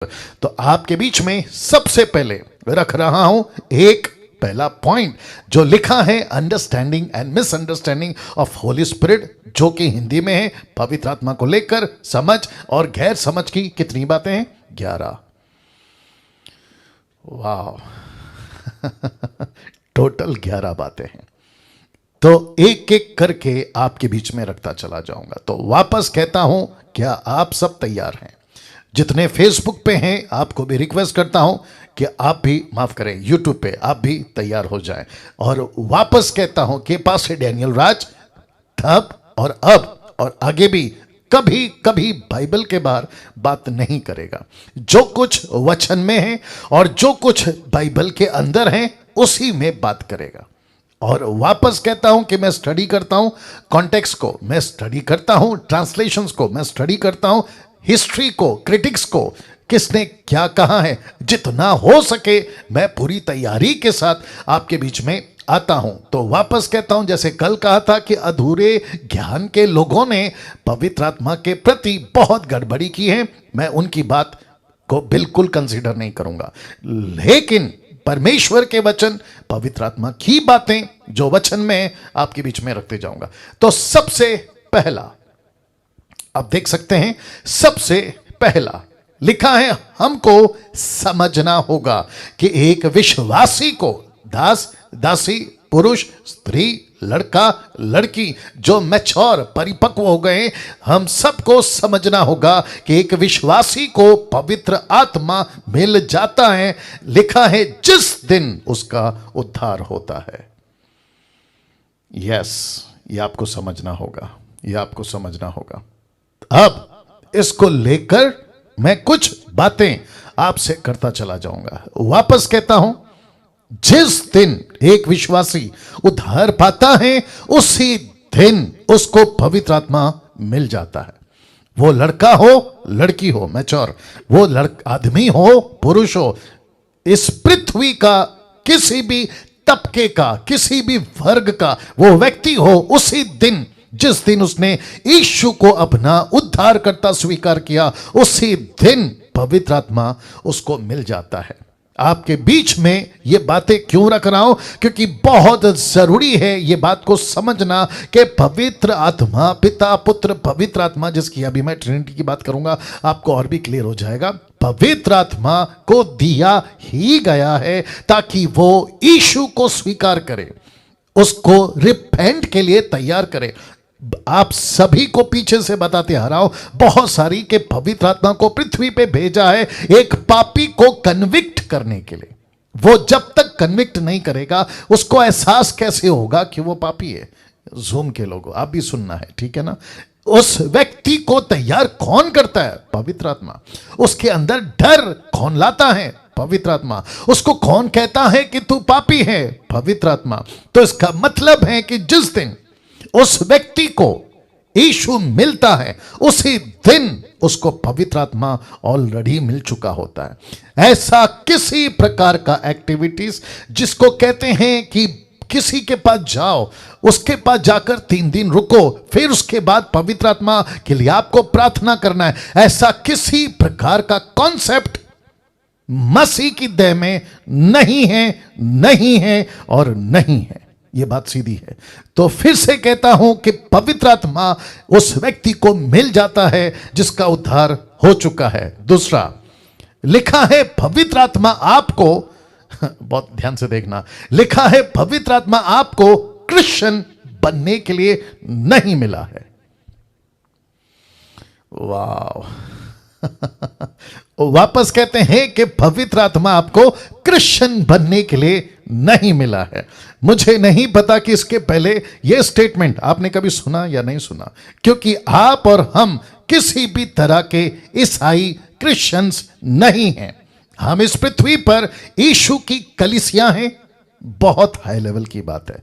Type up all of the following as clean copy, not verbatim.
तो आपके बीच में सबसे पहले रख रहा हूं एक पहला पॉइंट जो लिखा है understanding and misunderstanding of Holi spirit, जो कि हिंदी में है पवित्र आत्मा को लेकर समझ और गैर समझ की कितनी बातें हैं? 11। वाह टोटल 11 बातें हैं। तो एक एक करके आपके बीच में रखता चला जाऊंगा। तो वापस कहता हूं, क्या आप सब तैयार हैं? जितने फेसबुक पे हैं आपको भी रिक्वेस्ट करता हूं कि आप भी, माफ करें, यूट्यूब पे आप भी तैयार हो जाएं। और वापस कहता हूं कि पास्टर डैनियल राज तब और अब और आगे भी कभी कभी बाइबल के बाहर बात नहीं करेगा। जो कुछ वचन में है और जो कुछ बाइबल के अंदर है उसी में बात करेगा। और वापस कहता हूं कि मैं स्टडी करता हूं कॉन्टेक्स्ट को, मैं स्टडी करता हूं ट्रांसलेशंस को, मैं स्टडी करता हूं हिस्ट्री को, क्रिटिक्स को, किसने क्या कहा है। जितना हो सके मैं पूरी तैयारी के साथ आपके बीच में आता हूं। तो वापस कहता हूं, जैसे कल कहा था कि अधूरे ज्ञान के लोगों ने पवित्र आत्मा के प्रति बहुत गड़बड़ी की है, मैं उनकी बात को बिल्कुल कंसीडर नहीं करूंगा। लेकिन परमेश्वर के वचन, पवित्र आत्मा की बातें जो वचन में आपके बीच में रखते जाऊंगा। तो सबसे पहला आप देख सकते हैं, सबसे पहला लिखा है हमको समझना होगा कि एक विश्वासी को, दास दासी, पुरुष स्त्री, लड़का लड़की जो मैच्योर परिपक्व हो गए, हम सबको समझना होगा कि एक विश्वासी को पवित्र आत्मा मिल जाता है। लिखा है जिस दिन उसका उद्धार होता है। यस, ये आपको समझना होगा, ये आपको समझना होगा। अब इसको लेकर मैं कुछ बातें आपसे करता चला जाऊंगा। वापस कहता हूं, जिस दिन एक विश्वासी उद्धार पाता है उसी दिन उसको पवित्र आत्मा मिल जाता है। वो लड़का हो, लड़की हो, मैच्योर, वो आदमी हो, पुरुष हो, इस पृथ्वी का किसी भी तबके का, किसी भी वर्ग का वो व्यक्ति हो, उसी दिन, जिस दिन उसने यीशु को अपना उद्धारकर्ता स्वीकार किया, उसी दिन पवित्र आत्मा उसको मिल जाता है। आपके बीच में ये बातें क्यों रख रहा हूं? क्योंकि बहुत जरूरी है ये बात को समझना कि पवित्र आत्मा, पिता पुत्र पवित्र आत्मा, जिसकी अभी मैं ट्रिनिटी की बात करूंगा आपको और भी क्लियर हो जाएगा। पवित्र आत्मा को दिया ही गया है ताकि वो यीशु को स्वीकार करे, उसको रिपेंट के लिए तैयार करे। आप सभी को पीछे से बताते आ रहा हूं बहुत सारी के पवित्र आत्मा को पृथ्वी पे भेजा है एक पापी को कन्विक्ट करने के लिए। वो जब तक कन्विक्ट नहीं करेगा उसको एहसास कैसे होगा कि वो पापी है? जूम के लोगों, आप भी सुनना है, ठीक है ना? उस व्यक्ति को तैयार कौन करता है? पवित्र आत्मा। उसके अंदर डर कौन लाता है? पवित्र आत्मा। उसको कौन कहता है कि तू पापी है? पवित्र आत्मा। तो इसका मतलब है कि जिस दिन उस व्यक्ति को यीशु मिलता है उसी दिन उसको पवित्र आत्मा ऑलरेडी मिल चुका होता है। ऐसा किसी प्रकार का एक्टिविटीज जिसको कहते हैं कि किसी के पास जाओ, उसके पास जाकर 3 दिन रुको, फिर उसके बाद पवित्र आत्मा के लिए आपको प्रार्थना करना है, ऐसा किसी प्रकार का कॉन्सेप्ट मसीह की देह में नहीं है, नहीं है और नहीं है। यह बात सीधी है। तो फिर से कहता हूं कि पवित्र आत्मा उस व्यक्ति को मिल जाता है जिसका उद्धार हो चुका है। दूसरा लिखा है पवित्र आत्मा आपको, बहुत ध्यान से देखना, लिखा है पवित्र आत्मा आपको क्रिश्चियन बनने के लिए नहीं मिला है। वाह वापस कहते हैं कि पवित्र आत्मा आपको क्रिश्चियन बनने के लिए नहीं मिला है। मुझे नहीं पता कि इसके पहले यह स्टेटमेंट आपने कभी सुना या नहीं सुना, क्योंकि आप और हम किसी भी तरह के ईसाई क्रिश्चियंस नहीं हैं। हम इस पृथ्वी पर यीशु की कलीसिया हैं। बहुत हाई लेवल की बात है,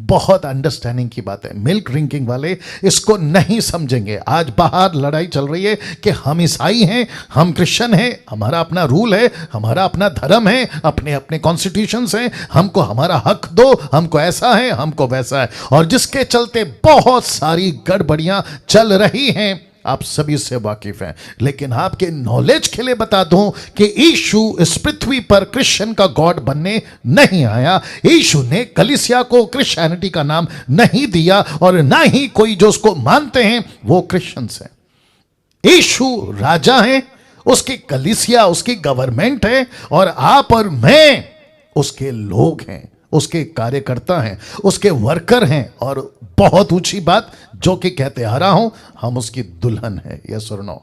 बहुत अंडरस्टैंडिंग की बात है। मिल्क ड्रिंकिंग वाले इसको नहीं समझेंगे। आज बाहर लड़ाई चल रही है कि हम ईसाई हैं, हम क्रिश्चियन हैं, हमारा अपना रूल है, हमारा अपना धर्म है, अपने अपने कॉन्स्टिट्यूशंस हैं, हमको हमारा हक दो, हमको ऐसा है, हमको वैसा है, और जिसके चलते बहुत सारी गड़बड़ियां चल रही हैं। आप सभी इससे वाकिफ हैं, लेकिन आपके नॉलेज के लिए बता दूं कि यीशु इस पृथ्वी पर क्रिश्चियन का गॉड बनने नहीं आया। यीशु ने कलीसिया को क्रिश्चियनिटी का नाम नहीं दिया और ना ही कोई जो उसको मानते हैं वो क्रिश्चियंस हैं। यीशु राजा है, उसकी कलीसिया उसकी गवर्नमेंट है और आप और मैं उसके लोग हैं, उसके कार्यकर्ता हैं, उसके वर्कर हैं। और बहुत ऊंची बात जो कि कहते आ रहा हूं, हम उसकी दुल्हन है। यस और नो?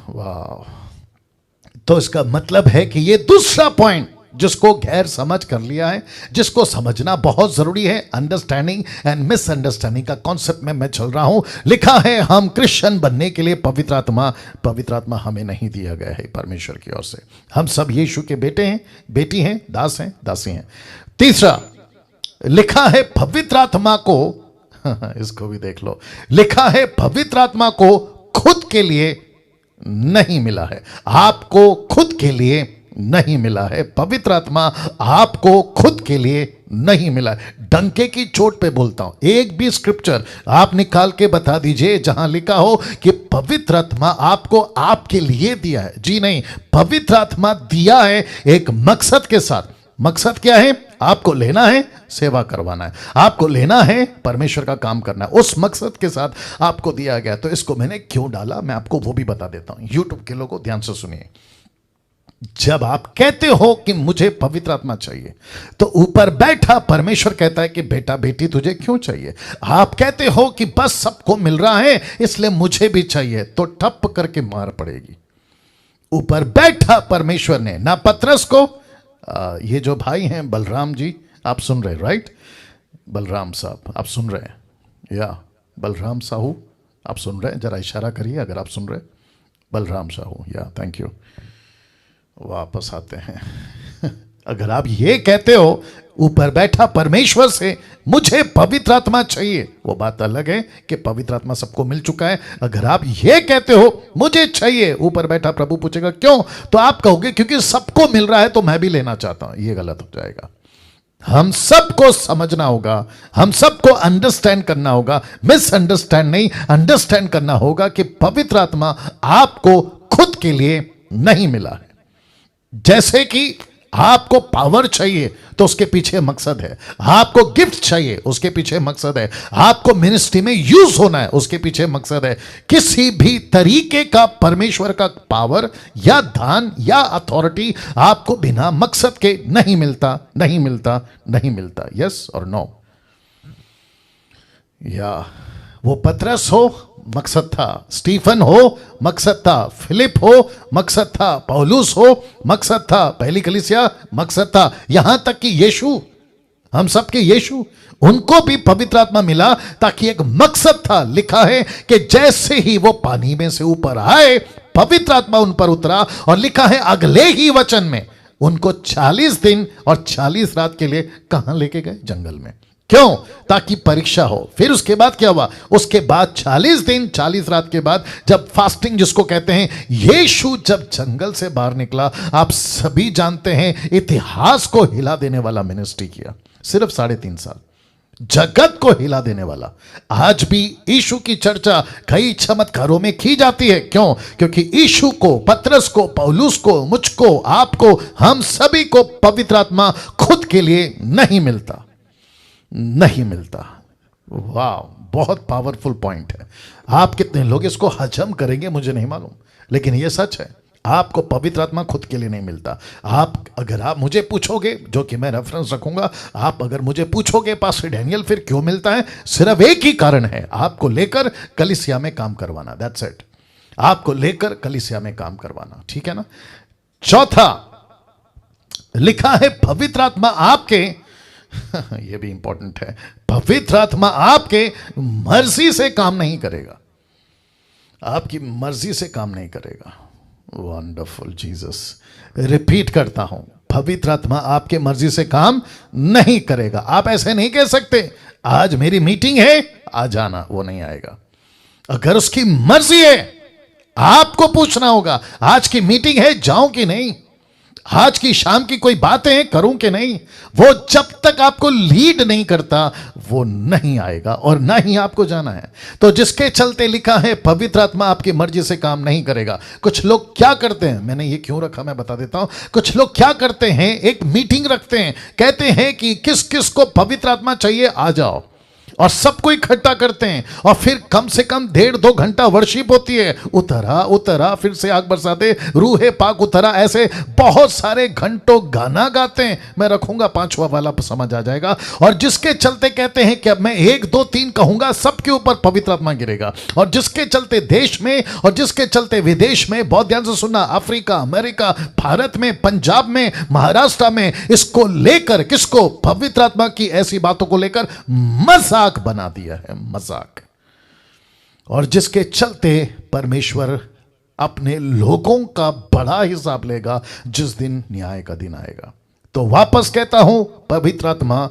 वाह! तो इसका मतलब है कि ये दूसरा पॉइंट जिसको गैर समझ कर लिया है, जिसको समझना बहुत जरूरी है। अंडरस्टैंडिंग एंड मिसअंडरस्टैंडिंग का कॉन्सेप्ट में मैं चल रहा हूं। लिखा है हम क्रिश्चियन बनने के लिए पवित्र आत्मा हमें नहीं दिया गया है परमेश्वर की ओर से। हम सब यीशु के बेटे हैं, बेटी हैं, दास हैं, दासी हैं। तीसरा, लिखा है पवित्र आत्मा को इसको भी देख लो, लिखा है पवित्र आत्मा को खुद के लिए नहीं मिला है। आपको खुद के लिए नहीं मिला है। पवित्र आत्मा आपको खुद के लिए नहीं मिला है। डंके की चोट पे बोलता हूं, एक भी स्क्रिप्चर आप निकाल के बता दीजिए जहां लिखा हो कि पवित्र आत्मा आपको आपके लिए दिया है। जी नहीं, पवित्र आत्मा दिया है एक मकसद के साथ। मकसद क्या है? आपको लेना है, सेवा करवाना है, आपको लेना है, परमेश्वर का काम करना है। उस मकसद के साथ आपको दिया गया। तो इसको मैंने क्यों डाला, मैं आपको वो भी बता देता हूं। यूट्यूब के लोगों ध्यान से सुनिए। जब आप कहते हो कि मुझे पवित्र आत्मा चाहिए, तो ऊपर बैठा परमेश्वर कहता है कि बेटा बेटी तुझे क्यों चाहिए? आप कहते हो कि बस सबको मिल रहा है इसलिए मुझे भी चाहिए, तो ठप करके मार पड़ेगी। ऊपर बैठा परमेश्वर ने ना पतरस को, ये जो भाई हैं बलराम जी, आप सुन रहे राइट? बलराम साहब आप सुन रहे हैं, या बलराम साहू आप सुन रहे हैं? जरा इशारा करिए अगर आप सुन रहे। बलराम साहू, या थैंक यू। वापस आते हैं। अगर आप ये कहते हो ऊपर बैठा परमेश्वर से मुझे पवित्र आत्मा चाहिए, वो बात अलग है कि पवित्र आत्मा सबको मिल चुका है। अगर आप ये कहते हो मुझे चाहिए, ऊपर बैठा प्रभु पूछेगा क्यों, तो आप कहोगे क्योंकि सबको मिल रहा है तो मैं भी लेना चाहता हूं। ये गलत हो जाएगा। हम सबको समझना होगा, हम सबको अंडरस्टैंड करना होगा, मिसअंडरस्टैंड नहीं, अंडरस्टैंड करना होगा कि पवित्र आत्मा आपको खुद के लिए नहीं मिला है। जैसे कि आपको पावर चाहिए तो उसके पीछे मकसद है, आपको गिफ्ट चाहिए उसके पीछे मकसद है, आपको मिनिस्ट्री में यूज होना है उसके पीछे मकसद है। किसी भी तरीके का परमेश्वर का पावर या दान या अथॉरिटी आपको बिना मकसद के नहीं मिलता, नहीं मिलता, नहीं मिलता। यस और नो? या वो पतरस हो मकसद था, स्टीफन हो मकसद था, फिलिप हो मकसद था, पौलुस हो मकसद था, पहली कलीसिया मकसद था, यहां तक कि यीशु, हम सबके यीशु, उनको भी पवित्र आत्मा मिला ताकि एक मकसद था। लिखा है कि जैसे ही वो पानी में से ऊपर आए पवित्र आत्मा उन पर उतरा, और लिखा है अगले ही वचन में उनको 40 दिन और 40 रात के लिए कहां लेके गए? जंगल में। क्यों? ताकि परीक्षा हो। फिर उसके बाद क्या हुआ? उसके बाद 40 दिन 40 रात के बाद जब फास्टिंग जिसको कहते हैं, यीशु जब जंगल से बाहर निकला, आप सभी जानते हैं इतिहास को हिला देने वाला मिनिस्ट्री किया। सिर्फ 3.5 साल जगत को हिला देने वाला। आज भी यीशु की चर्चा कई चमत्कारों में की जाती है। क्यों? क्योंकि यीशु को, पतरस को, पौलुस को, मुझको, आपको, हम सभी को पवित्र आत्मा खुद के लिए नहीं मिलता, नहीं मिलता। वाह, बहुत पावरफुल पॉइंट है। आप कितने लोग इसको हजम करेंगे मुझे नहीं मालूम, लेकिन यह सच है। आपको पवित्र आत्मा खुद के लिए नहीं मिलता। अगर आप मुझे पूछोगे, जो कि मैं रेफरेंस रखूंगा, आप अगर मुझे पूछोगे पास्टर डैनियल फिर क्यों मिलता है, सिर्फ एक ही कारण है, आपको लेकर कलीसिया में काम करवाना। That's it. आपको लेकर कलीसिया में काम करवाना, ठीक है ना? चौथा, लिखा है पवित्र आत्मा आपके यह भी इंपॉर्टेंट है, पवित्र आत्मा आपके मर्जी से काम नहीं करेगा, आपकी मर्जी से काम नहीं करेगा। Wonderful Jesus. रिपीट करता हूं, पवित्र आत्मा आपके मर्जी से काम नहीं करेगा। आप ऐसे नहीं कह सकते आज मेरी मीटिंग है आ जाना, वो नहीं आएगा। अगर उसकी मर्जी है आपको पूछना होगा आज की मीटिंग है जाऊं कि नहीं। आज की शाम की कोई बातें करूं कि नहीं, वो जब तक आपको लीड नहीं करता वो नहीं आएगा और ना ही आपको जाना है। तो जिसके चलते लिखा है पवित्र आत्मा आपकी मर्जी से काम नहीं करेगा। कुछ लोग क्या करते हैं, मैंने ये क्यों रखा मैं बता देता हूं। कुछ लोग क्या करते हैं, एक मीटिंग रखते हैं, कहते हैं कि किस किस को पवित्र आत्मा चाहिए आ जाओ, और सबको इकट्ठा करते हैं और फिर कम से कम 1.5-2 घंटा वर्शिप होती है। उतरा उतरा, फिर से आग बरसाते, रूहे पाक उतरा, ऐसे बहुत सारे घंटों गाना गाते हैं। मैं रखूंगा 5वां वाला, समझ आ जाएगा। और जिसके चलते कहते हैं कि अब मैं 1 2 3 कहूंगा, सबके ऊपर पवित्र आत्मा गिरेगा। और जिसके चलते देश में और जिसके चलते विदेश में, बहुत ध्यान से सुनना, अफ्रीका, अमेरिका, भारत में, पंजाब में, महाराष्ट्र में, इसको लेकर, किसको, पवित्र आत्मा की ऐसी बातों को लेकर मजाक बना दिया है, मजाक। और जिसके चलते परमेश्वर अपने लोगों का बड़ा हिसाब लेगा जिस दिन न्याय का दिन आएगा। तो वापस कहता हूं, पवित्र आत्मा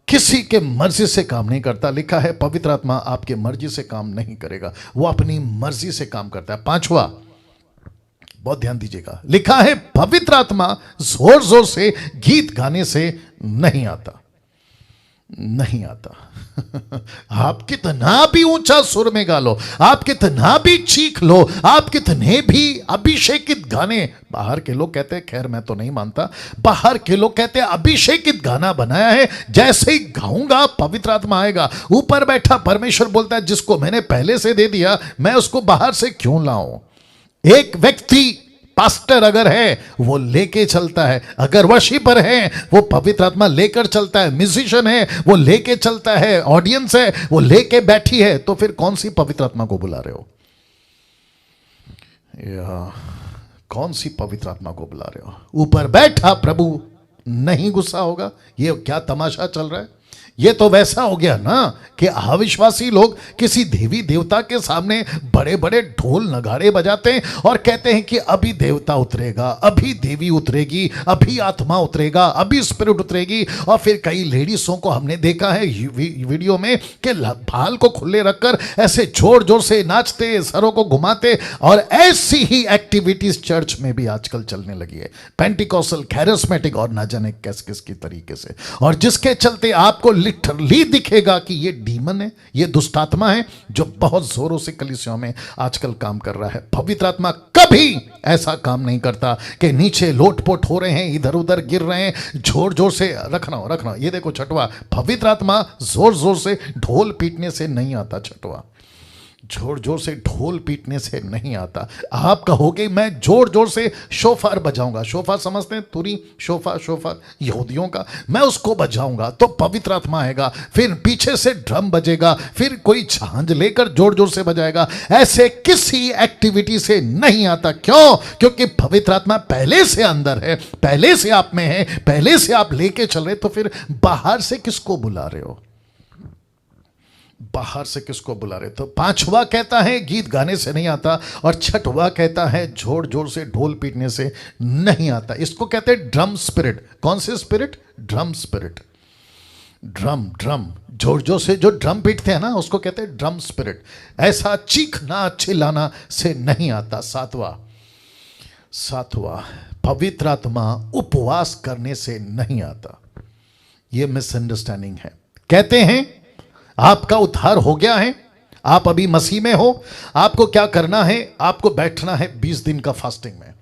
किसी के मर्जी से काम नहीं करता। लिखा है पवित्र आत्मा आपके मर्जी से काम नहीं करेगा, वो अपनी मर्जी से काम करता है। 5वां, बहुत ध्यान दीजिएगा, लिखा है पवित्र आत्मा जोर जोर से गीत गाने से नहीं आता, नहीं आता। आप कितना भी ऊंचा सुर में गा लो, आप कितना भी चीख लो, आप कितने भी अभिषेकित गाने, बाहर के लोग कहते हैं, खैर मैं तो नहीं मानता, बाहर के लोग कहते हैं अभिषेकित गाना बनाया है, जैसे ही गाऊंगा पवित्र आत्मा आएगा। ऊपर बैठा परमेश्वर बोलता है जिसको मैंने पहले से दे दिया, मैं उसको बाहर से क्यों लाऊं। एक व्यक्ति पास्टर अगर है वो लेके चलता है, अगर वर्शिपर है वो पवित्र आत्मा लेकर चलता है, म्यूजिशियन है वो लेके चलता है, ऑडियंस है वो लेके बैठी है, तो फिर कौन सी पवित्र आत्मा को बुला रहे हो, या कौन सी पवित्र आत्मा को बुला रहे हो। ऊपर बैठा प्रभु नहीं गुस्सा होगा, ये क्या तमाशा चल रहा है। ये तो वैसा हो गया ना कि अविश्वासी लोग किसी देवी देवता के सामने बड़े बड़े ढोल नगाड़े बजाते हैं और कहते हैं कि अभी देवता उतरेगा, अभी देवी उतरेगी, अभी आत्मा उतरेगा, अभी स्पिरिट उतरेगी। और फिर कई लेडीजों को हमने देखा है वीडियो में कि बाल को खुले रखकर ऐसे जोर जोर से नाचते, सरों को घुमाते, और ऐसी ही एक्टिविटीज चर्च में भी आजकल चलने लगी है, पेंटिकॉस्टल, कैरिस्मेटिक और ना जाने किस किस की तरीके से। और जिसके चलते आपको लिटरली दिखेगा कि ये डीमन है, ये दुष्टात्मा है जो बहुत जोरों से कलीसियों में आजकल काम कर रहा है। पवित्र आत्मा कभी ऐसा काम नहीं करता कि नीचे लोटपोट हो रहे हैं, इधर उधर गिर रहे हैं, जोर जोर से रखना। ये देखो 6वां, पवित्र आत्मा जोर जोर से ढोल पीटने से नहीं आता। 6वां, जोर जोर से ढोल पीटने से नहीं आता। आप कहोगे मैं जोर जोर से शोफार बजाऊंगा, शोफार समझते हैं, तुरी, शोफार यहूदियों का, मैं उसको बजाऊंगा तो पवित्र आत्मा आएगा। फिर पीछे से ड्रम बजेगा, फिर कोई झांझ लेकर जोर जोर से बजाएगा। ऐसे किसी एक्टिविटी से नहीं आता। क्यों? क्योंकि पवित्र आत्मा पहले से अंदर है, पहले से आप में है, पहले से आप लेके चल रहे, तो फिर बाहर से किसको बुला रहे हो, बाहर से किसको बुला रहे। तो 5वां कहता है गीत गाने से नहीं आता, और 6वां कहता है जोर जोर से ढोल पीटने से नहीं आता। इसको कहते हैं ड्रम स्पिरिट। कौन से स्पिरिट? Drum spirit. ड्रम जोर जोर से जो ड्रम पीटते हैं ना, उसको कहते हैं ड्रम स्पिरिट। ऐसा चीखना चिल्लाना से नहीं आता। 7वां पवित्र आत्मा उपवास करने से नहीं आता। यह मिसअंडरस्टैंडिंग है। कहते हैं आपका उद्धार हो गया है, आप अभी मसीह में हो, आपको क्या करना है, आपको बैठना है 20 दिन का फास्टिंग में।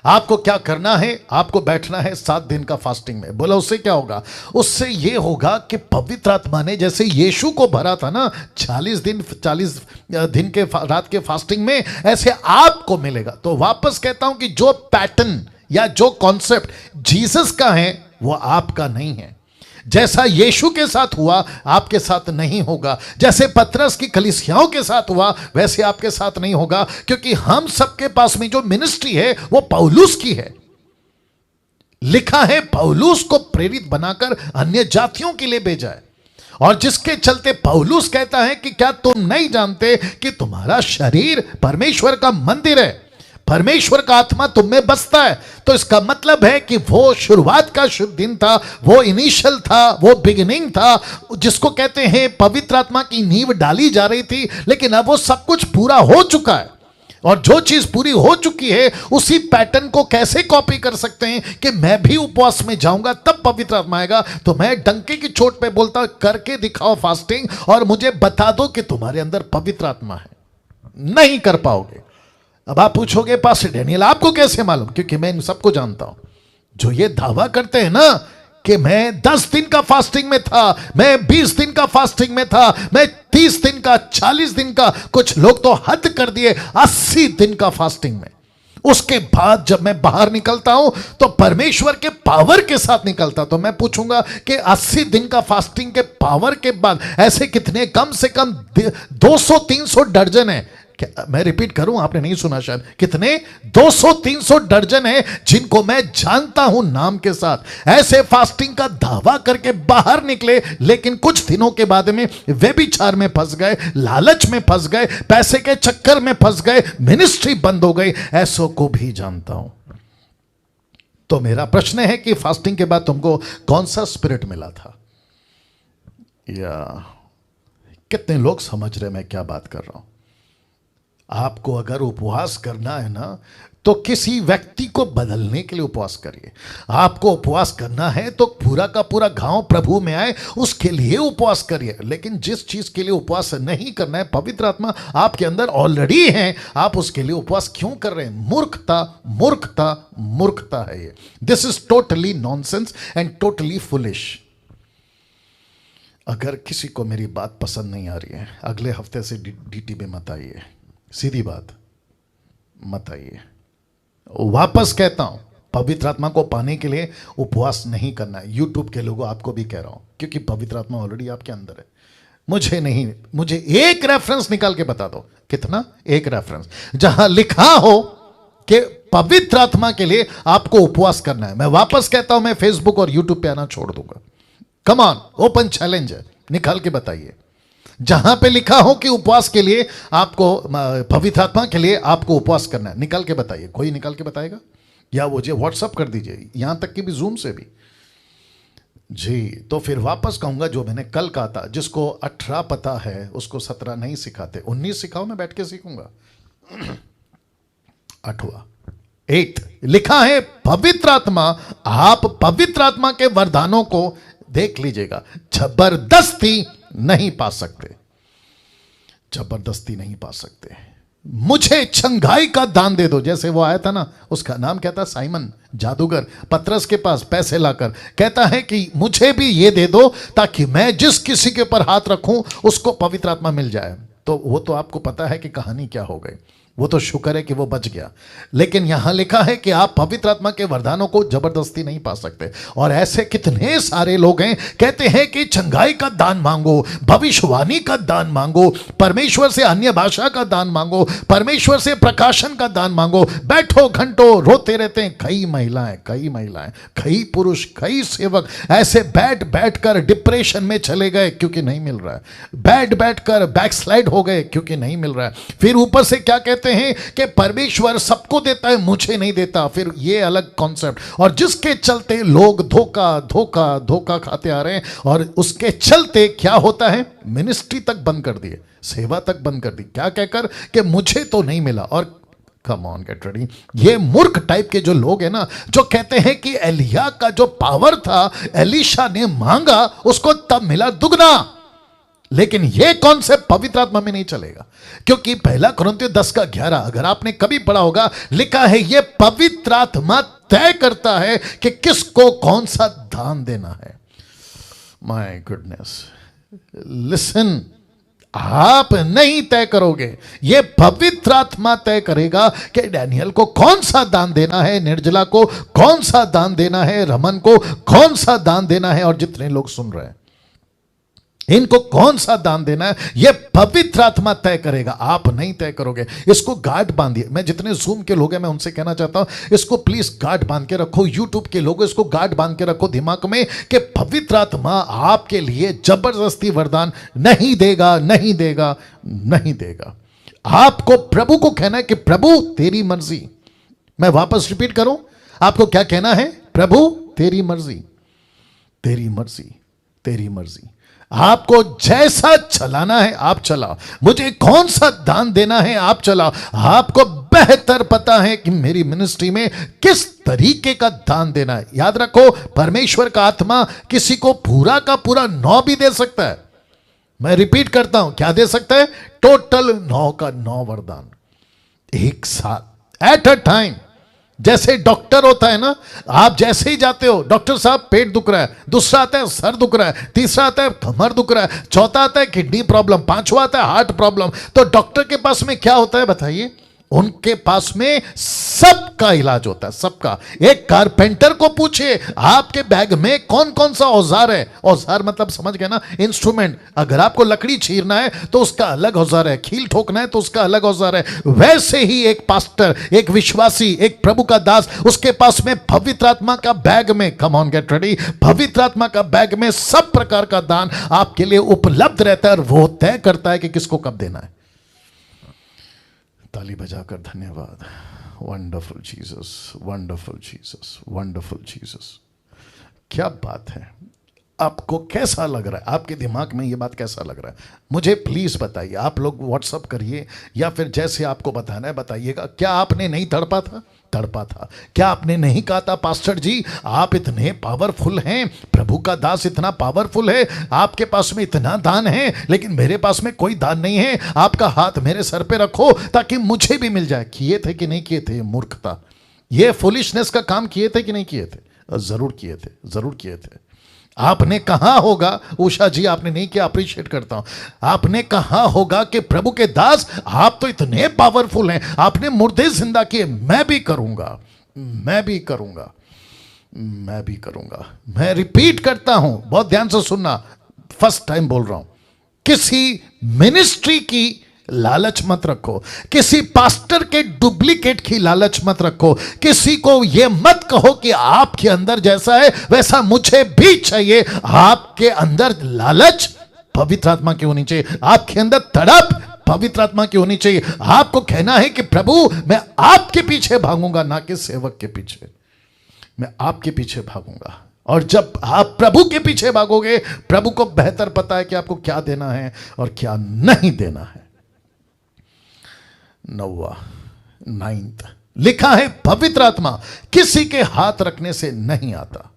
आपको क्या करना है, आपको बैठना है 7 दिन का फास्टिंग में। बोला उससे क्या होगा? उससे ये होगा कि पवित्र आत्मा ने जैसे यीशु को भरा था ना 40 दिन के रात के फास्टिंग में, ऐसे आपको मिलेगा। तो वापस कहता हूं कि जो पैटर्न या जो कॉन्सेप्ट जीसस का है वो आपका नहीं है। जैसा यीशु के साथ हुआ आपके साथ नहीं होगा, जैसे पतरस की कलीसियाओं के साथ हुआ वैसे आपके साथ नहीं होगा, क्योंकि हम सबके पास में जो मिनिस्ट्री है वो पौलुस की है। लिखा है पौलुस को प्रेरित बनाकर अन्य जातियों के लिए भेजा है। और जिसके चलते पौलुस कहता है कि क्या तुम नहीं जानते कि तुम्हारा शरीर परमेश्वर का मंदिर है, परमेश्वर का आत्मा तुम में बसता है। तो इसका मतलब है कि वो शुरुआत का शुभ दिन था, वो इनिशियल था, वो बिगिनिंग था, जिसको कहते हैं पवित्र आत्मा की नींव डाली जा रही थी, लेकिन अब वो सब कुछ पूरा हो चुका है। और जो चीज पूरी हो चुकी है उसी पैटर्न को कैसे कॉपी कर सकते हैं कि मैं भी उपवास में जाऊंगा तब पवित्र आत्मा आएगा। तो मैं डंके की चोट पे बोलता करके दिखाओ फास्टिंग और मुझे बता दो कि तुम्हारे अंदर पवित्र आत्मा है। नहीं कर पाओगे। अब आप पूछोगे पास्टर डैनियल आपको कैसे मालूम? क्योंकि मैं इन सबको जानता हूं जो ये दावा करते हैं ना कि मैं 10 दिन का फास्टिंग में था, मैं 20 दिन का फास्टिंग में था, मैं 30 दिन का, 40 दिन का, कुछ लोग तो हद कर दिए 80 दिन का फास्टिंग में। उसके बाद जब मैं बाहर निकलता हूं तो परमेश्वर के पावर के साथ निकलता। तो मैं पूछूंगा कि 80 दिन का फास्टिंग के पावर के बाद ऐसे कितने, कम से कम 200-300 दर्जन है। मैं रिपीट करूं, आपने नहीं सुना शायद, कितने 200-300 दर्जन है जिनको मैं जानता हूं नाम के साथ। ऐसे फास्टिंग का दावा करके बाहर निकले, लेकिन कुछ दिनों के बाद में व्यभिचार में फंस गए, लालच में फंस गए, पैसे के चक्कर में फंस गए, मिनिस्ट्री बंद हो गई। ऐसों को भी जानता हूं। तो मेरा प्रश्न है कि फास्टिंग के बाद तुमको कौन सा स्पिरिट मिला था? या कितने लोग समझ रहे मैं क्या बात कर रहा हूं? आपको अगर उपवास करना है ना तो किसी व्यक्ति को बदलने के लिए उपवास करिए। आपको उपवास करना है तो पूरा का पूरा गांव प्रभु में आए उसके लिए उपवास करिए। लेकिन जिस चीज के लिए उपवास नहीं करना है, पवित्र आत्मा आपके अंदर ऑलरेडी है, आप उसके लिए उपवास क्यों कर रहे हैं? मूर्खता, मूर्खता, मूर्खता है ये। This is totally nonsense and totally foolish. अगर किसी को मेरी बात पसंद नहीं आ रही है, अगले हफ्ते से डीटी में मत आइए। सीधी बात, मत आइए। वापस कहता हूं, पवित्र आत्मा को पाने के लिए उपवास नहीं करना है। यूट्यूब के लोगों आपको भी कह रहा हूं, क्योंकि पवित्र आत्मा ऑलरेडी आपके अंदर है। मुझे नहीं, मुझे एक रेफरेंस निकाल के बता दो। कितना? एक रेफरेंस जहां लिखा हो कि पवित्र आत्मा के लिए आपको उपवास करना है। मैं वापस कहता हूं, मैं फेसबुक और यूट्यूब पे आना छोड़ दूंगा। कम ऑन, ओपन चैलेंज है, निकाल के बताइए जहां पे लिखा हो कि उपवास के लिए आपको, पवित्र आत्मा के लिए आपको उपवास करना है। निकाल के बताइए। कोई निकाल के बताएगा? या वो जो व्हाट्सअप कर दीजिए, यहां तक कि भी जूम से भी जी। तो फिर वापस कहूंगा जो मैंने कल कहा था, जिसको 18 पता है उसको 17 नहीं सिखाते। 19 सिखाओ, मैं बैठ के सीखूंगा। 8वां 8 लिखा है पवित्र आत्मा, आप पवित्र आत्मा के वरदानों को देख लीजिएगा, जबरदस्ती नहीं पा सकते। जबरदस्ती नहीं पा सकते। मुझे छंगाई का दान दे दो, जैसे वो आया था ना, उसका नाम क्या था? साइमन जादूगर, पतरस के पास पैसे लाकर कहता है कि मुझे भी ये दे दो ताकि मैं जिस किसी के ऊपर हाथ रखूं उसको पवित्र आत्मा मिल जाए। तो वो तो आपको पता है कि कहानी क्या हो गई। वो तो शुक्र है कि वो बच गया। लेकिन यहां लिखा है कि आप पवित्र आत्मा के वरदानों को जबरदस्ती नहीं पा सकते। और ऐसे कितने सारे लोग हैं कहते हैं कि चंगाई का दान मांगो, भविष्यवाणी का दान मांगो, परमेश्वर से अन्य भाषा का दान मांगो, परमेश्वर से प्रकाशन का दान मांगो। बैठो घंटों रोते रहते हैं। कई महिलाएं, कई पुरुष, कई सेवक ऐसे बैठ कर डिप्रेशन में चले गए क्योंकि नहीं मिल रहा है। बैठ कर बैकस्लाइड हो गए क्योंकि नहीं मिल रहा है। फिर ऊपर से क्या कहते हैं कि परमेश्वर सबको देता है, मुझे नहीं देता। फिर ये अलग कॉन्सेप्ट, और जिसके चलते लोग धोखा धोखा धोखा खाते आ रहे हैं। और उसके चलते क्या होता है? मिनिस्ट्री तक बंद कर दिए, सेवा तक बंद कर दी। क्या कहकर कि मुझे तो नहीं मिला। और कम ऑन, गेट रेडी। ये मूर्ख टाइप के जो लोग हैं ना, जो कहते हैं कि एलिया का जो पावर था, एलीशा ने मांगा उसको तब मिला दुगना। लेकिन यह कॉन्सेप्ट पवित्र आत्मा में नहीं चलेगा, क्योंकि 1 कुरिन्थियों 10:11 अगर आपने कभी पढ़ा होगा, लिखा है यह पवित्र आत्मा तय करता है कि किसको कौन सा दान देना है। माय गुडनेस, लिसन, आप नहीं तय करोगे, यह पवित्र आत्मा तय करेगा कि डैनियल को कौन सा दान देना है, निर्जला को कौन सा दान देना है, रमन को कौन सा दान देना है, और जितने लोग सुन रहे हैं इनको कौन सा दान देना है, यह पवित्र आत्मा तय करेगा। आप नहीं तय करोगे। इसको गार्ड बांधिए। मैं जितने जूम के लोग हैं मैं उनसे कहना चाहता हूं, इसको प्लीज गार्ड बांध के रखो। यूट्यूब के लोग इसको गार्ड बांध के रखो दिमाग में कि पवित्र आत्मा आपके लिए जबरदस्ती वरदान नहीं देगा, नहीं देगा, नहीं देगा। आपको प्रभु को कहना है कि प्रभु तेरी मर्जी। मैं वापस रिपीट करूं, आपको क्या कहना है? प्रभु तेरी मर्जी, तेरी मर्जी, तेरी मर्जी। आपको जैसा चलाना है आप चलाओ, मुझे कौन सा दान देना है आप चलाओ। आपको बेहतर पता है कि मेरी मिनिस्ट्री में किस तरीके का दान देना है। याद रखो, परमेश्वर का आत्मा किसी को पूरा का पूरा 9 भी दे सकता है। मैं रिपीट करता हूं, क्या दे सकता है? टोटल 9 का 9 वरदान एक साथ, एट अ टाइम। जैसे डॉक्टर होता है ना, आप जैसे ही जाते हो, डॉक्टर साहब पेट दुख रहा है, दूसरा आता है सर दुख रहा है, तीसरा आता है कमर दुख रहा है, चौथा आता है किडनी प्रॉब्लम, पांचवा आता है हार्ट प्रॉब्लम। तो डॉक्टर के पास में क्या होता है बताइए? उनके पास में सबका इलाज होता है, सबका। एक कारपेंटर को पूछिए आपके बैग में कौन कौन सा औजार है। औजार मतलब समझ गए ना, इंस्ट्रूमेंट। अगर आपको लकड़ी चीरना है तो उसका अलग औजार है, कील ठोकना है तो उसका अलग औजार है। वैसे ही एक पास्टर, एक विश्वासी, एक प्रभु का दास, उसके पास में पवित्र आत्मा का बैग में, कम ऑन गेट रेडी, पवित्र आत्मा का बैग में सब प्रकार का दान आपके लिए उपलब्ध रहता है, और वो तय करता है कि किसको कब देना है। ताली बजाकर धन्यवाद। Wonderful Jesus, wonderful Jesus, wonderful Jesus. क्या बात है। आपको कैसा लग रहा है? आपके दिमाग में ये बात कैसा लग रहा है? मुझे प्लीज बताइए। आप लोग व्हाट्सअप करिए या फिर जैसे आपको बताना है बताइएगा। क्या आपने नहीं तड़पा था? तड़पा था। क्या आपने नहीं कहा था पास्टर जी आप इतने पावरफुल हैं, प्रभु का दास इतना पावरफुल है, आपके पास में इतना दान है लेकिन मेरे पास में कोई दान नहीं है, आपका हाथ मेरे सर पे रखो ताकि मुझे भी मिल जाए? किए थे कि नहीं किए थे? मूर्खता, ये फुलिशनेस का काम किए थे कि नहीं किए थे? जरूर किए थे, जरूर किए थे। आपने कहा होगा, उषा जी आपने नहीं किया, अप्रिशिएट करता हूं। आपने कहा होगा कि प्रभु के दास आप तो इतने पावरफुल हैं, आपने मुर्दे जिंदा किए। मैं भी करूंगा, मैं भी करूंगा, मैं भी करूंगा। मैं रिपीट करता हूं, बहुत ध्यान से सुनना, फर्स्ट टाइम बोल रहा हूं। किसी मिनिस्ट्री की लालच मत रखो, किसी पास्टर के डुप्लीकेट की लालच मत रखो, किसी को यह मत कहो कि आपके अंदर जैसा है वैसा मुझे भी चाहिए। आपके अंदर लालच पवित्र आत्मा की होनी चाहिए, आपके अंदर तड़प पवित्र आत्मा की होनी चाहिए। आपको कहना है कि प्रभु मैं आपके पीछे भागूंगा, ना कि सेवक के पीछे, मैं आपके पीछे भागूंगा। और जब आप प्रभु के पीछे भागोगे, प्रभु को बेहतर पता है कि आपको क्या देना है और क्या नहीं देना है। 9वां, 9th लिखा है पवित्र आत्मा किसी के हाथ रखने से नहीं आता,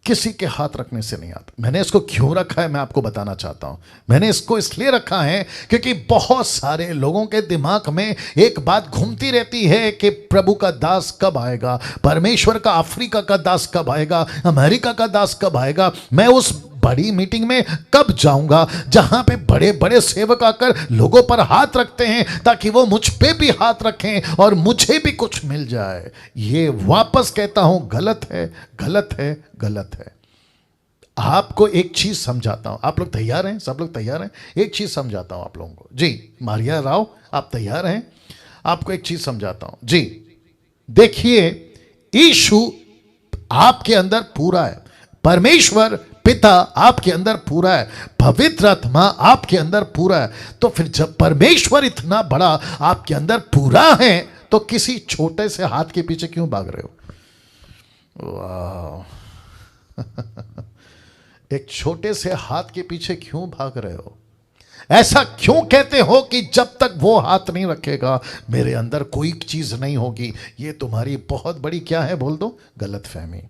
किसी के हाथ रखने से नहीं आता। मैंने इसको क्यों रखा है मैं आपको बताना चाहता हूं। मैंने इसको इसलिए रखा है क्योंकि बहुत सारे लोगों के दिमाग में एक बात घूमती रहती है कि प्रभु का दास कब आएगा, परमेश्वर का अफ्रीका का दास कब आएगा, अमेरिका का दास कब आएगा, मैं उस बड़ी मीटिंग में कब जाऊंगा जहां पे बड़े बड़े सेवक आकर लोगों पर हाथ रखते हैं ताकि वो मुझ पे भी हाथ रखें और मुझे भी कुछ मिल जाए। ये वापस कहता हूं गलत है, गलत है, गलत है। आपको एक चीज समझाता हूं, आप लोग तैयार हैं? सब लोग तैयार हैं? एक चीज समझाता हूं आप लोगों को। जी मारिया राव आप तैयार हैं? आपको एक चीज समझाता हूं। जी देखिए, यीशु आपके अंदर पूरा है, परमेश्वर पिता आपके अंदर पूरा है, पवित्र आत्मा आपके अंदर पूरा है। तो फिर जब परमेश्वर इतना बड़ा आपके अंदर पूरा है तो किसी छोटे से हाथ के पीछे क्यों भाग रहे हो? वाह एक छोटे से हाथ के पीछे क्यों भाग रहे हो? ऐसा क्यों कहते हो कि जब तक वो हाथ नहीं रखेगा मेरे अंदर कोई चीज नहीं होगी? ये तुम्हारी बहुत बड़ी क्या है बोल दो? गलतफहमी।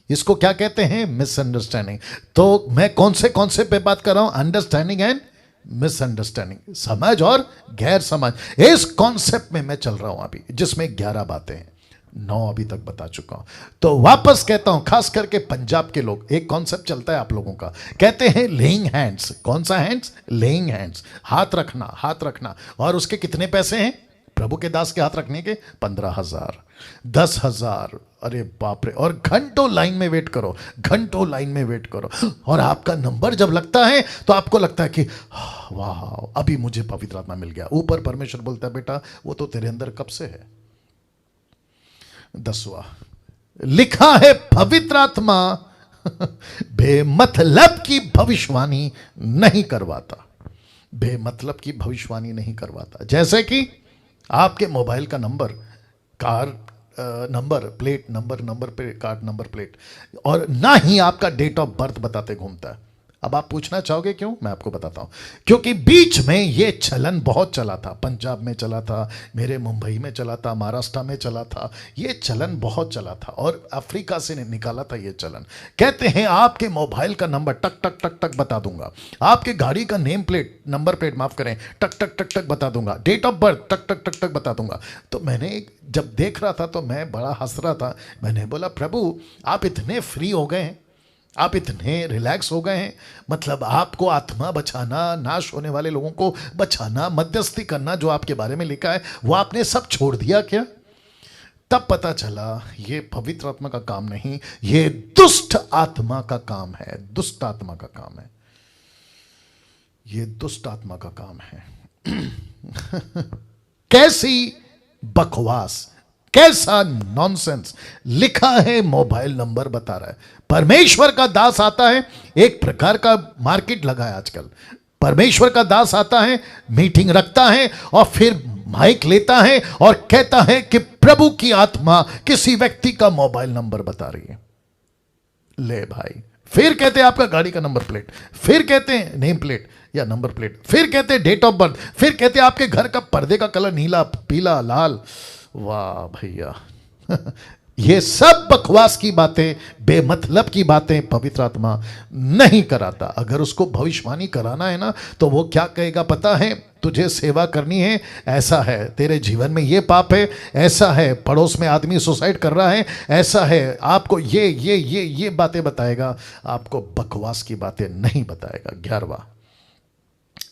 इसको क्या कहते हैं? मिसअंडरस्टैंडिंग। तो मैं कौन से पे बात कर रहा हूं? अंडरस्टैंडिंग एंड मिसअंडरस्टैंडिंग, समझ और गैर समझ। इस कॉन्सेप्ट में मैं चल रहा हूं अभी, जिसमें 11 बातें हैं, 9 अभी तक बता चुका हूं। तो वापस कहता हूं, खास करके पंजाब के लोग, एक कॉन्सेप्ट चलता है आप लोगों का, कहते हैं लेइंग हैंड्स। कौन सा हैंड्स? लेइंग हैंड्स, हाथ रखना, हाथ रखना। और उसके कितने पैसे हैं प्रभु के दास के हाथ रखने के? 15,000, 10,000। अरे बाप रे। और घंटों लाइन में वेट करो, घंटों लाइन में वेट करो। और आपका नंबर जब लगता है तो आपको लगता है कि वाह अभी मुझे पवित्र आत्मा मिल गया। ऊपर परमेश्वर बोलता है बेटा वो तो तेरे अंदर कब से है। 10वां लिखा है पवित्र आत्मा बेमतलब की भविष्यवाणी नहीं करवाता, बेमतलब की भविष्यवाणी नहीं करवाता। जैसे कि आपके मोबाइल का number, car number plate, number plate, car number plate, और ना ही आपका डेट ऑफ बर्थ बताते घूमता है। अब आप पूछना चाहोगे क्यों? मैं आपको बताता हूं। क्योंकि बीच में यह चलन बहुत चला था, पंजाब में चला था, मेरे मुंबई में चला था, महाराष्ट्र में चला था, यह चलन बहुत चला था और अफ्रीका से निकाला था यह चलन। कहते हैं आपके मोबाइल का नंबर टक टक टक टक बता दूंगा, आपके गाड़ी का नेम प्लेट, नंबर प्लेट माफ करें, टक टक टक टक बता दूंगा, डेट ऑफ बर्थ टक टक टक टक बता दूंगा। तो मैंने जब देख रहा था तो मैं बड़ा हंस रहा था। मैंने बोला प्रभु आप इतने फ्री हो गए हैं, आप इतने रिलैक्स हो गए हैं, मतलब आपको आत्मा बचाना, नाश होने वाले लोगों को बचाना, मध्यस्थी करना जो आपके बारे में लिखा है वो आपने सब छोड़ दिया क्या? तब पता चला ये पवित्र आत्मा का काम नहीं, ये दुष्ट आत्मा का काम है, दुष्ट आत्मा का काम है, ये दुष्ट आत्मा का काम है। कैसी बकवास, कैसा नॉनसेंस लिखा है, मोबाइल नंबर बता रहा है। परमेश्वर का दास आता है, एक प्रकार का मार्केट लगा है आजकल। परमेश्वर का दास आता है, मीटिंग रखता है और फिर माइक लेता है और कहता है कि प्रभु की आत्मा किसी व्यक्ति का मोबाइल नंबर बता रही है। ले भाई, फिर कहते हैं आपका गाड़ी का नंबर प्लेट, फिर कहते हैं नेम प्लेट या नंबर प्लेट, फिर कहते हैं डेट ऑफ बर्थ, फिर कहते हैं आपके घर का पर्दे का कलर नीला, पीला, लाल। वाह भैया, ये सब बकवास की बातें, बेमतलब की बातें पवित्र आत्मा नहीं कराता। अगर उसको भविष्यवाणी कराना है ना तो वो क्या कहेगा पता है? तुझे सेवा करनी है, ऐसा है, तेरे जीवन में ये पाप है, ऐसा है, पड़ोस में आदमी सुसाइड कर रहा है, ऐसा है, आपको ये बातें बताएगा, आपको बकवास की बातें नहीं बताएगा। 11वां,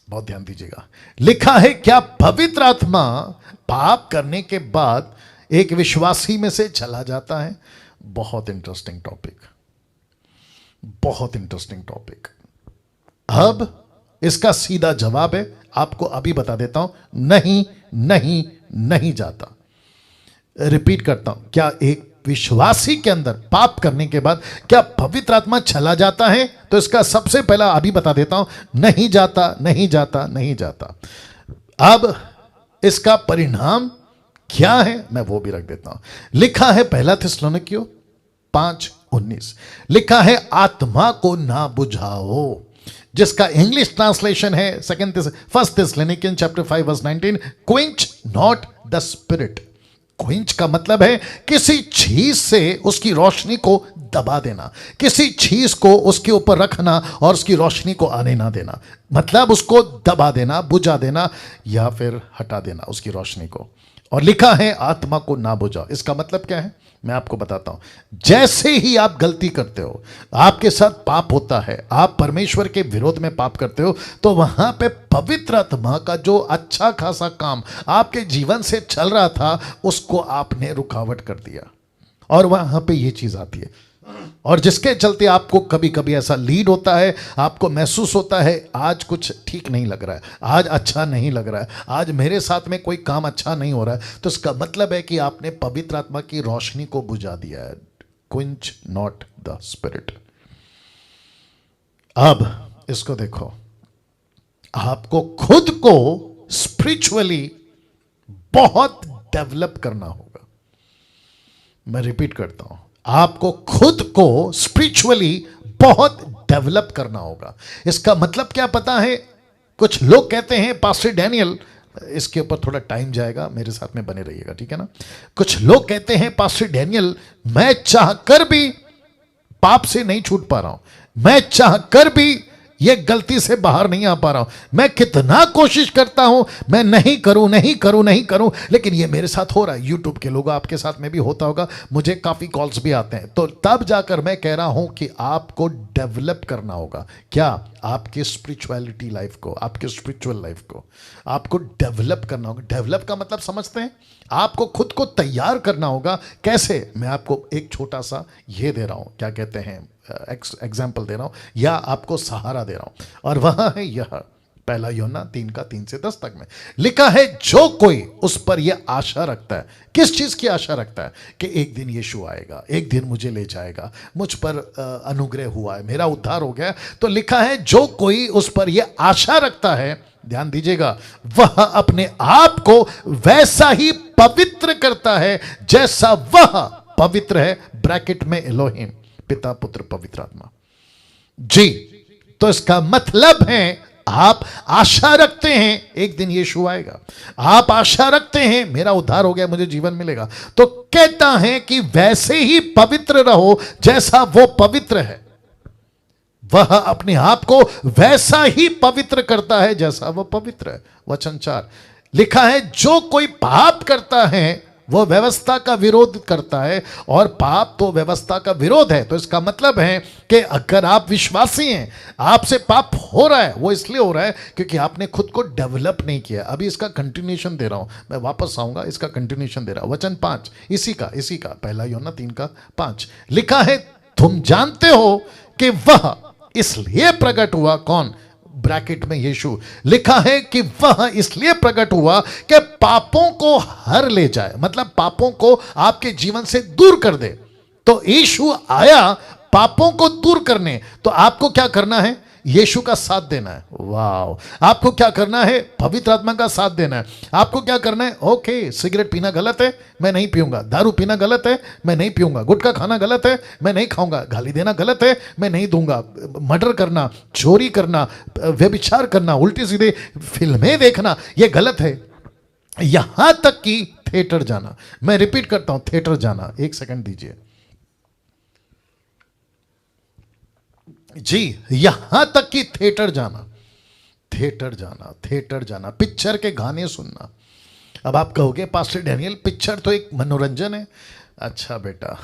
बहुत ध्यान दीजिएगा, लिखा है क्या पवित्र आत्मा पाप करने के बाद एक विश्वासी में से चला जाता है? बहुत इंटरेस्टिंग टॉपिक, बहुत इंटरेस्टिंग टॉपिक। अब इसका सीधा जवाब है, आपको अभी बता देता हूं, नहीं नहीं नहीं जाता। रिपीट करता हूं, क्या एक विश्वासी के अंदर पाप करने के बाद क्या पवित्र आत्मा चला जाता है? तो इसका सबसे पहला अभी बता देता हूं, नहीं जाता, नहीं जाता, नहीं जाता। अब इसका परिणाम क्या है मैं वो भी रख देता हूं। लिखा है पहला थिस्सलुनीकियों 5:19, लिखा है आत्मा को ना बुझाओ, जिसका इंग्लिश ट्रांसलेशन है first Thessalonians chapter 5:19, quench not the spirit. Quench का मतलब है किसी चीज से उसकी रोशनी को दबा देना, किसी चीज को उसके ऊपर रखना और उसकी रोशनी को आने ना देना, मतलब उसको दबा देना, बुझा देना या फिर हटा देना उसकी रोशनी को। और लिखा है आत्मा को ना बुझाओ। इसका मतलब क्या है मैं आपको बताता हूं। जैसे ही आप गलती करते हो, आपके साथ पाप होता है, आप परमेश्वर के विरोध में पाप करते हो, तो वहां पे पवित्र आत्मा का जो अच्छा खासा काम आपके जीवन से चल रहा था उसको आपने रुकावट कर दिया और वहां पे ये चीज आती है, और जिसके चलते आपको कभी कभी ऐसा लीड होता है, आपको महसूस होता है आज कुछ ठीक नहीं लग रहा है, आज अच्छा नहीं लग रहा है, आज मेरे साथ में कोई काम अच्छा नहीं हो रहा है। तो इसका मतलब है कि आपने पवित्र आत्मा की रोशनी को बुझा दिया है। क्विंच नॉट द स्पिरिट। अब इसको देखो, आपको खुद को स्पिरिचुअली बहुत डेवलप करना होगा। मैं रिपीट करता हूं, आपको खुद को स्पिरिचुअली बहुत डेवलप करना होगा। इसका मतलब क्या पता है? कुछ लोग कहते हैं पास्टर डैनियल, इसके ऊपर थोड़ा टाइम जाएगा, मेरे साथ में बने रहिएगा, ठीक है ना। कुछ लोग कहते हैं पास्टर डैनियल मैं चाहकर भी पाप से नहीं छूट पा रहा हूं, मैं चाहकर भी ये गलती से बाहर नहीं आ पा रहा हूं, मैं कितना कोशिश करता हूं, मैं नहीं करूं, लेकिन ये मेरे साथ हो रहा है। यूट्यूब के लोग आपके साथ में भी होता होगा, मुझे काफी कॉल्स भी आते हैं। तो तब जाकर मैं कह रहा हूं कि आपको डेवलप करना होगा। क्या? आपकी स्पिरिचुअलिटी लाइफ को, आपके स्पिरिचुअल लाइफ को आपको डेवलप करना होगा। डेवलप का मतलब समझते हैं? आपको खुद को तैयार करना होगा। कैसे? मैं आपको एक छोटा सा ये दे रहा हूं, क्या कहते हैं, एग्जाम्पल दे रहा हूं या आपको सहारा दे रहा हूं, और वहां है यह पहला यूहन्ना 3:3-10 तक में लिखा है, जो कोई उस पर यह आशा रखता है। किस चीज की आशा रखता है? कि एक दिन यीशु आएगा, एक दिन मुझे ले जाएगा, मुझ पर अनुग्रह हुआ है, मेरा उद्धार हो गया। तो लिखा है जो कोई उस पर यह आशा रखता है, ध्यान दीजिएगा, वह अपने आप को वैसा ही पवित्र करता है जैसा वह पवित्र है। ब्रैकेट में एलोहिम, पिता पुत्र पवित्र आत्मा। जी, तो इसका मतलब है आप आशा रखते हैं एक दिन यीशु आएगा, आप आशा रखते हैं मेरा उद्धार हो गया, मुझे जीवन मिलेगा, तो कहता है कि वैसे ही पवित्र रहो जैसा वो पवित्र है। वह अपने आप को वैसा ही पवित्र करता है जैसा वह पवित्र है। वचन 4 लिखा है, जो कोई पाप करता है वो व्यवस्था का विरोध करता है, और पाप तो व्यवस्था का विरोध है। तो इसका मतलब है कि अगर आप विश्वासी हैं, आपसे पाप हो रहा है, वो इसलिए हो रहा है क्योंकि आपने खुद को डेवलप नहीं किया। अभी इसका कंटिन्यूशन दे रहा हूं, मैं वापस आऊंगा, इसका कंटिन्यूशन दे रहा हूं। वचन 5 इसी का 1 यूहन्ना 3:5 लिखा है, तुम जानते हो कि वह इसलिए प्रकट हुआ, कौन, ब्रैकेट में यीशु, लिखा है कि वह इसलिए प्रकट हुआ कि पापों को हर ले जाए, मतलब पापों को आपके जीवन से दूर कर दे। तो यीशु आया पापों को दूर करने, तो आपको क्या करना है, यीशु का साथ देना है। वाह, आपको क्या करना है, पवित्र आत्मा का साथ देना है। आपको क्या करना है, ओके सिगरेट पीना गलत है, मैं नहीं पीऊंगा, दारू पीना गलत है, मैं नहीं पीऊंगा, गुटखा खाना गलत है, मैं नहीं खाऊंगा, गाली देना गलत है, मैं नहीं दूंगा, मर्डर करना, चोरी करना, व्यभिचार करना, उल्टी सीधे फिल्में देखना, यह गलत है। यहां तक कि थिएटर जाना, मैं रिपीट करता हूं, थिएटर जाना, 1 सेकंड दीजिए जी, यहां तक कि थिएटर जाना, पिक्चर के गाने सुनना। अब आप कहोगे पास्टर डैनियल पिक्चर तो एक मनोरंजन है। अच्छा बेटा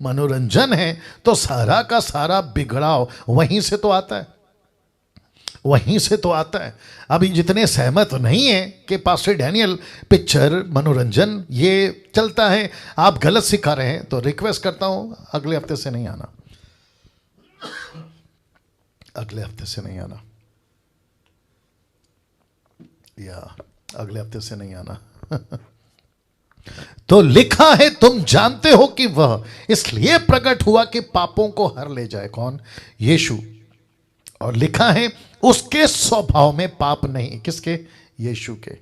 मनोरंजन है तो सारा का सारा बिगड़ाव वहीं से तो आता है, वहीं से तो आता है। अभी जितने सहमत नहीं है कि पास्टर डैनियल पिक्चर मनोरंजन ये चलता है, आप गलत सिखा रहे हैं, तो रिक्वेस्ट करता हूं अगले हफ्ते से नहीं आना, अगले हफ्ते से नहीं आना, या अगले हफ्ते से नहीं आना तो लिखा है, तुम जानते हो कि वह इसलिए प्रकट हुआ कि पापों को हर ले जाए, कौन, यीशु। और लिखा है उसके स्वभाव में पाप नहीं, किसके, यीशु के,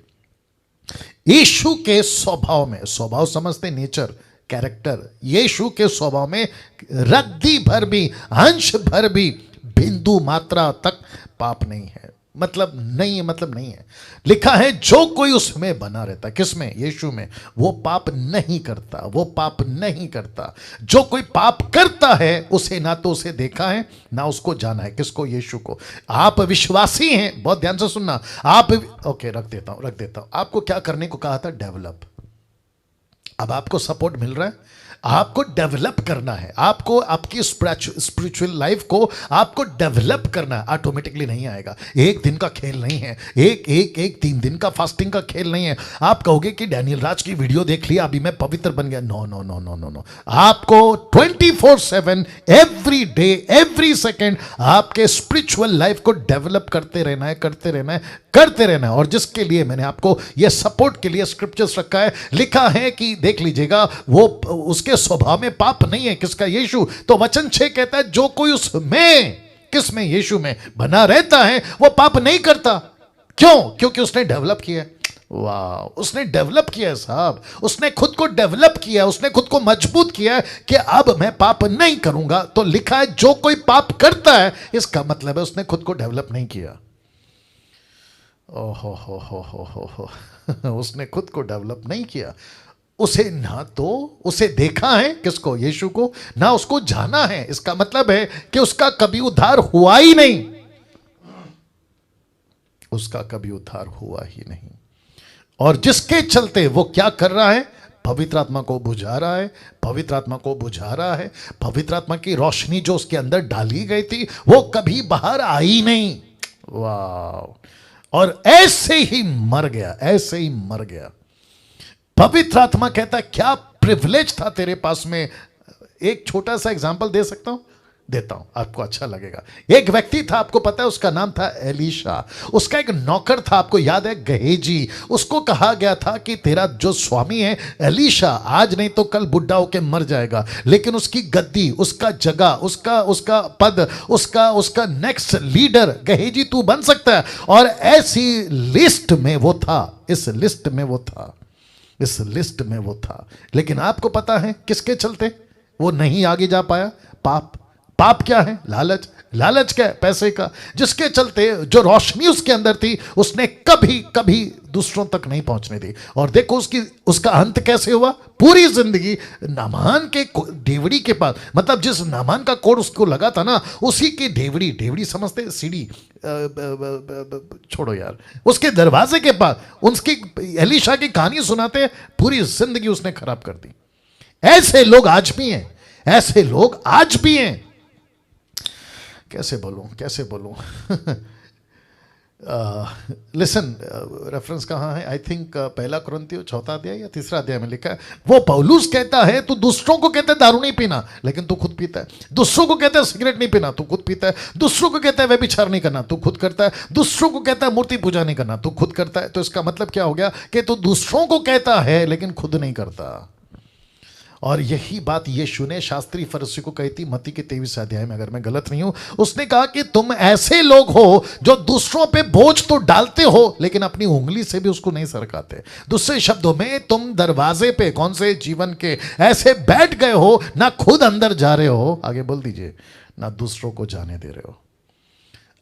यीशु के स्वभाव में, स्वभाव समझते, नेचर, कैरेक्टर, यीशु के स्वभाव में रद्दी भर भी, अंश भर भी, बिंदु मात्रा तक पाप नहीं है। मतलब नहीं है, मतलब नहीं है। लिखा है जो कोई उसमें बना रहता, किसमें, यीशु में, वो पाप नहीं करता, वो पाप नहीं करता। जो कोई पाप करता है उसे ना तो उसे देखा है ना उसको जाना है, किसको, यीशु को। आप विश्वासी हैं, बहुत ध्यान से सुनना, आप, ओके रख देता हूं। आपको क्या करने को कहा था, डेवलप। अब आपको सपोर्ट मिल रहा है, आपको डेवलप करना है, आपको आपकी स्पिरिचुअल लाइफ को आपको डेवलप करना है। ऑटोमेटिकली नहीं आएगा, एक दिन का खेल नहीं है, एक 3 दिन का फास्टिंग का खेल नहीं है। आप कहोगे कि डैनियल राज की वीडियो देख लिया अभी मैं पवित्र बन गया, no no no no no no. आपको 24/7 एवरी डे एवरी सेकेंड आपके स्पिरिचुअल लाइफ को डेवलप करते रहना है, करते रहना है। और जिसके लिए मैंने आपको यह सपोर्ट के लिए स्क्रिप्चर्स रखा है, लिखा है कि देख लीजिएगा, वो उसके स्वभाव में पाप नहीं है, किसका, यीशु। तो वचन 6 कहता है जो कोई उसमें, किसमें, यीशु में बना रहता है वो पाप नहीं करता। क्यों, क्योंकि उसने डेवलप किया। वाह, उसने डेवलप किया है साहब, उसने खुद को डेवलप किया, उसने खुद को मजबूत किया है कि अब मैं पाप नहीं करूंगा। तो लिखा है जो कोई पाप करता है, इसका मतलब है उसने खुद को डेवलप नहीं किया। ओहो हो उसने खुद को डेवलप नहीं किया। उसे ना तो उसे देखा है, किसको, यीशु को, ना उसको जाना है। इसका मतलब है कि उसका कभी उद्धार हुआ ही नहीं, उसका कभी उद्धार हुआ ही नहीं। और जिसके चलते वो क्या कर रहा है, पवित्र आत्मा को बुझा रहा है, पवित्र आत्मा को बुझा रहा है। पवित्र आत्मा की रोशनी जो उसके अंदर डाली गई थी वो कभी बाहर आई नहीं। वाह, और ऐसे ही मर गया, ऐसे ही मर गया। पवित्र आत्मा कहता है क्या प्रिविलेज था तेरे पास में। एक छोटा सा एग्जांपल दे सकता हूं, देता हूं, आपको अच्छा लगेगा। एक व्यक्ति था, आपको पता है, उसका नाम था एलीशा। उसका एक नौकर था, आपको याद है, गेहजी। उसको कहा गया था कि तेरा जो स्वामी है एलीशा आज नहीं तो कल बुढ़ा होकर मर जाएगा, लेकिन उसकी गद्दी, उसका जगह, उसका पद, उसका नेक्स्ट लीडर गेहजी तू बन सकता है। और ऐसी लिस्ट में वो था, इस लिस्ट में वो था। लेकिन आपको पता है किसके चलते वो नहीं आगे जा पाया, पाप क्या है? लालच। लालच क्या है? पैसे का, जिसके चलते जो रोशनी उसके अंदर थी उसने कभी कभी दूसरों तक नहीं पहुंचने दी। और देखो उसका अंत कैसे हुआ। पूरी जिंदगी नामान के डेवड़ी के पास, मतलब जिस नामान का कोड उसको लगा था ना, उसी की डेवड़ी, डेवड़ी समझते, सीढ़ी, छोड़ो यार, उसके दरवाजे के पास उसकी एलिशा की कहानी सुनाते, पूरी जिंदगी उसने खराब कर दी। ऐसे लोग आज भी हैं, ऐसे लोग आज भी हैं। कैसे बोलूं, कैसे बोलूं? लिसन, रेफरेंस कहाँ है? आई थिंक पहला कुरिन्थियों 4 अध्याय या 3 अध्याय में लिखा है। वो पौलुस कहता है तू दूसरों को कहता है दारू नहीं पीना, लेकिन तू खुद पीता है। दूसरों को कहता है सिगरेट नहीं पीना, तू खुद पीता है। दूसरों को कहता है व्यभिचार नहीं करना, तू खुद करता है। दूसरों को कहता है मूर्ति पूजा नहीं करना, तू खुद करता है। तो इसका मतलब क्या हो गया कि तू दूसरों को कहता है लेकिन खुद नहीं करता। और यही बात यीशु ने शास्त्री फरीसी को कही थी मत्ती के 23 अध्याय में, अगर मैं गलत नहीं हूं। उसने कहा कि तुम ऐसे लोग हो जो दूसरों पे बोझ तो डालते हो लेकिन अपनी उंगली से भी उसको नहीं सरकाते। दूसरे शब्दों में तुम दरवाजे पे, कौन से जीवन के, ऐसे बैठ गए हो, ना खुद अंदर जा रहे हो, आगे बोल दीजिए, ना दूसरों को जाने दे रहे हो।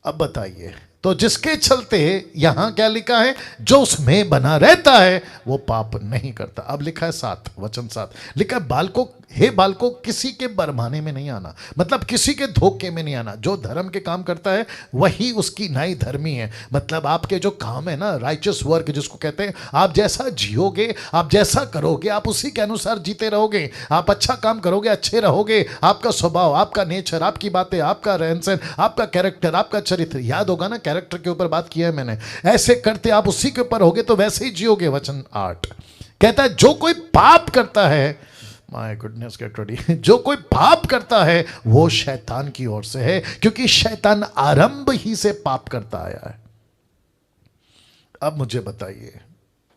अब बताइए, तो जिसके चलते यहां क्या लिखा है? जो उसमें बना रहता है वो पाप नहीं करता। अब लिखा है 7, वचन 7 लिखा है, बालकों, हे बालकों, किसी के बरमाने में नहीं आना, मतलब किसी के धोखे में नहीं आना। जो धर्म के काम करता है वही उसकी नई धर्मी है। मतलब आपके जो काम है ना, राइचस वर्क जिसको कहते हैं, आप जैसा जियोगे, आप जैसा करोगे, आप उसी के अनुसार जीते रहोगे। आप अच्छा काम करोगे, अच्छे रहोगे। आपका स्वभाव, आपका नेचर, आपकी बातें, आपका रहन सहन, आपका कैरेक्टर, आपका चरित्र, याद होगा ना, कैरेक्टर के ऊपर बात किया है मैंने। ऐसे करते आप उसी के ऊपर होगे तो वैसे ही जियोगे। वचन 8 कहता है, जो कोई पाप करता है, माय गुडनेस गेट रेडी, जो कोई पाप करता है वो शैतान की ओर से है, क्योंकि शैतान आरंभ ही से पाप करता आया है। अब मुझे बताइए,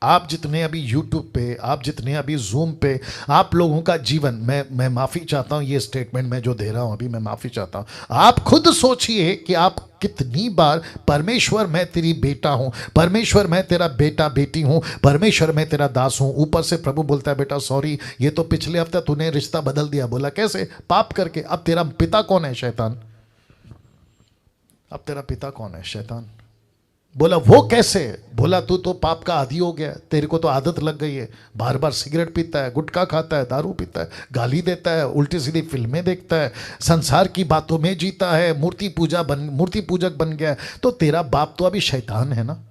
आप जितने अभी YouTube पे, आप जितने अभी Zoom पे, आप लोगों का जीवन, मैं माफ़ी चाहता हूँ, ये स्टेटमेंट मैं जो दे रहा हूँ अभी, मैं माफ़ी चाहता हूँ। आप खुद सोचिए कि आप कितनी बार, परमेश्वर मैं तेरी बेटा हूँ, परमेश्वर मैं तेरा बेटा बेटी हूँ, परमेश्वर मैं तेरा दास हूँ। ऊपर से प्रभु बोलता है, बेटा सॉरी, ये तो पिछले हफ्ते तूने रिश्ता बदल दिया। बोला कैसे? पाप करके। अब तेरा पिता कौन है? शैतान। अब तेरा पिता कौन है? शैतान। बोला वो कैसे? बोला तू तो पाप का आदी हो गया, तेरे को तो आदत लग गई है, बार बार सिगरेट पीता है, गुटखा खाता है, दारू पीता है, गाली देता है, उल्टी सीधी फिल्में देखता है, संसार की बातों में जीता है, मूर्ति पूजक बन गया है। तो तेरा बाप तो अभी शैतान है ना।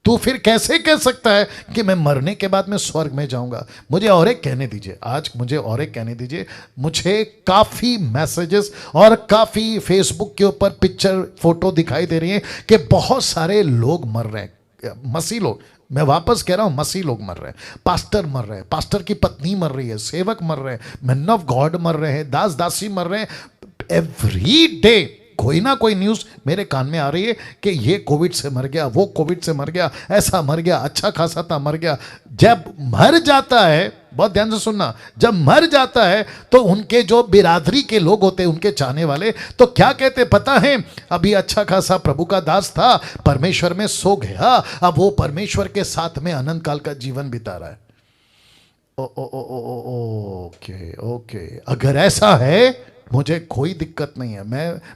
तू फिर कैसे कह सकता है कि मैं मरने के बाद मैं स्वर्ग में जाऊंगा? मुझे और एक कहने दीजिए, आज मुझे और एक कहने दीजिए। मुझे काफ़ी मैसेजेस और काफ़ी फेसबुक के ऊपर पिक्चर फोटो दिखाई दे रही हैं कि बहुत सारे लोग मर रहे हैं, मसीह लोग, मैं वापस कह रहा हूं, मसीह लोग मर रहे हैं, पास्टर मर रहे हैं, पास्टर की पत्नी मर रही है, सेवक मर रहे हैं, मैन ऑफ गॉड मर रहे हैं, दास दासी मर रहे हैं। एवरी डे कोई ना कोई न्यूज़ मेरे कान में आ रही है कि ये कोविड से मर गया, वो कोविड से मर गया, ऐसा मर गया, अच्छा खासा था, मर गया। जब मर जाता है, बहुत ध्यान से सुनना, जब मर जाता है तो उनके जो बिरादरी के लोग होते हैं, उनके चाहने वाले, तो क्या कहते पता है? अभी अच्छा खासा प्रभु का दास था, परमेश्वर में सो गया, अब वो परमेश्वर के साथ में अनंत काल का जीवन बिता रहा है। ओके ओके, अगर ऐसा है मुझे कोई दिक्कत नहीं है।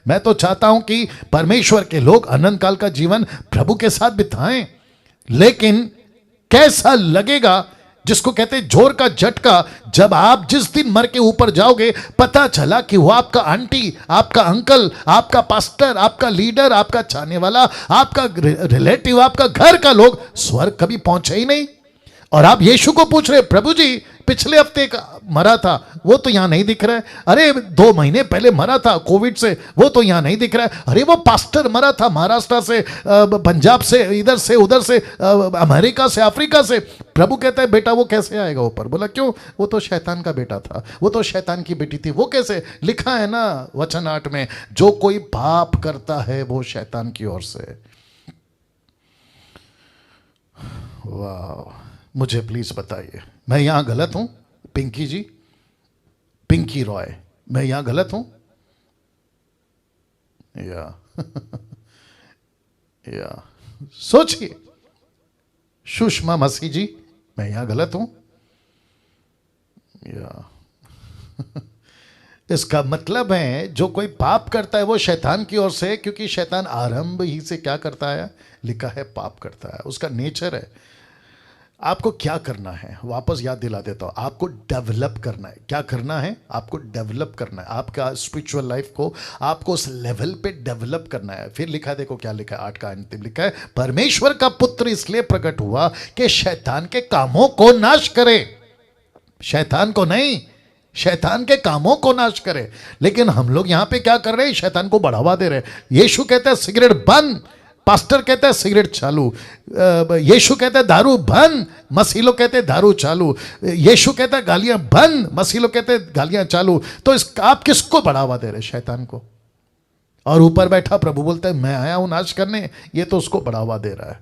मैं तो चाहता हूं कि परमेश्वर के लोग अनंत काल का जीवन प्रभु के साथ बिताएं। लेकिन कैसा लगेगा, जिसको कहते हैं जोर का झटका, जब आप जिस दिन मर के ऊपर जाओगे पता चला कि वो आपका आंटी, आपका अंकल, आपका पास्टर, आपका लीडर, आपका चाहने वाला, आपका रिलेटिव, आपका घर का लोग स्वर्ग कभी पहुंचे ही नहीं। और आप यीशु को पूछ रहे, प्रभु जी पिछले हफ्ते मरा था, वो तो यहां नहीं दिख रहा है। अरे 2 महीने पहले मरा था कोविड से, वो तो यहां नहीं दिख रहा है। अरे वो पास्टर मरा था महाराष्ट्र से, पंजाब से, इधर से उधर से, अमेरिका से, अफ्रीका से। प्रभु कहता है बेटा वो कैसे आएगा ऊपर? बोला क्यों? वो तो शैतान का बेटा था, वो तो शैतान की बेटी थी। वो कैसे? लिखा है ना वचन 8 में, जो कोई पाप करता है वो शैतान की ओर से। वाह, मुझे प्लीज बताइए, मैं यहां गलत हूं? पिंकी जी, पिंकी रॉय, मैं यहां गलत हूं या या सोचिए, सुषमा मसीह जी, मैं यहां गलत हूं या इसका मतलब है जो कोई पाप करता है वो शैतान की ओर से, क्योंकि शैतान आरंभ ही से क्या करता है, लिखा है पाप करता है, उसका नेचर है। आपको क्या करना है, वापस याद दिला देता हूं, आपको डेवलप करना है। क्या करना है, आपको डेवलप करना है। आपका स्पिरिचुअल लाइफ को आपको उस लेवल पे डेवलप करना है। फिर लिखा है, देखो क्या लिखा है, 8 का अंतिम लिखा है, परमेश्वर का पुत्र इसलिए प्रकट हुआ कि शैतान के कामों को नाश करे। शैतान को नहीं, शैतान के कामों को नाश करे। लेकिन हम लोग यहां पे क्या कर रहे हैं, शैतान को बढ़ावा दे रहे हैं। यीशु कहता है सिगरेट बंद, पास्टर कहता है सिगरेट चालू, यीशु कहता है दारू बंद, मसीह लोग कहते हैं दारू चालू, यीशु कहता है गालियां बंद, मसीह लोग कहते हैं गालियां चालू। तो इस आप किसको बढ़ावा दे रहे हैं, शैतान को। और ऊपर बैठा प्रभु बोलता है मैं आया हूं नाश करने, ये तो उसको बढ़ावा दे रहा है।